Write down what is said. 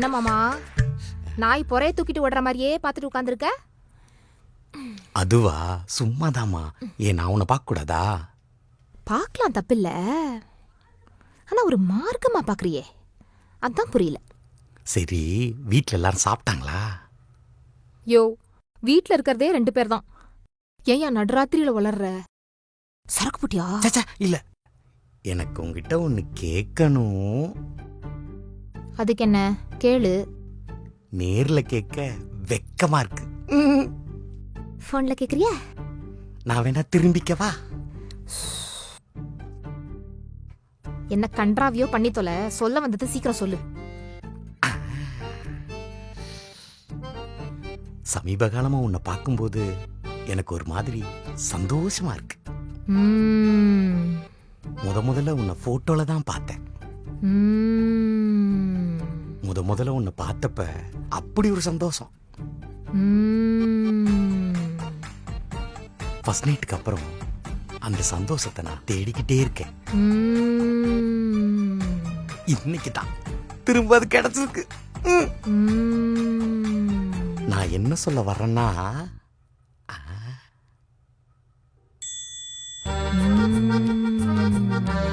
என்ன மாமா, நாய் பொறைய தூக்கிட்டு ஓடுற மாதிரியே பார்த்துட்டு உட்காந்துருக்க? அதுவா? சும்மாதாம்மா. ஏன் நான் உன்னை பார்க்க கூடாதா? பார்க்கலாம், தப்பில்ல. ஆனா ஒரு மார்க்கமா பார்க்கறியே, அதான் புரியல. சரி, வீட்ல எல்லாரும் சாப்பிட்டாங்களா? யோ, வீட்ல இருக்கிறதே 2 பேர் தான். ஏன் நடுராத்திரியில வளர்ற? சரக்கு புட்டியா? சச்சா, இல்ல. எனக்கு உங்ககிட்ட ஒன்னு கேட்கணும். அதுக்கு என்ன? கேளு. நேர்ல கேட்க வெக்கமா இருக்கு. போன்ல கேக்குறியா? நான் வேணா திரும்பிக்கவா? என்ன கன்றாவியோ பண்ணி தொலை. சொல்ல வந்தது சீக்கிரம் சொல்லு. சமீப காலமா உன்னை பார்க்கும்போது எனக்கு ஒரு மாதிரி சந்தோஷமா இருக்கு. முதல்ல உன்னை போட்டோல தான் பார்த்தேன். முதல்ல உன்னை பார்த்தப்ப அப்படி ஒரு சந்தோஷம். ஃபர்ஸ்ட் நைட்டுக்கு அப்புறம் அந்த சந்தோஷத்தை நான் தேடிக்கிட்டே இருக்கேன். இன்னைக்கு தான் திரும்ப அது கிடைச்சிருக்கு. நான் என்ன சொல்ல வர்றேன்னா,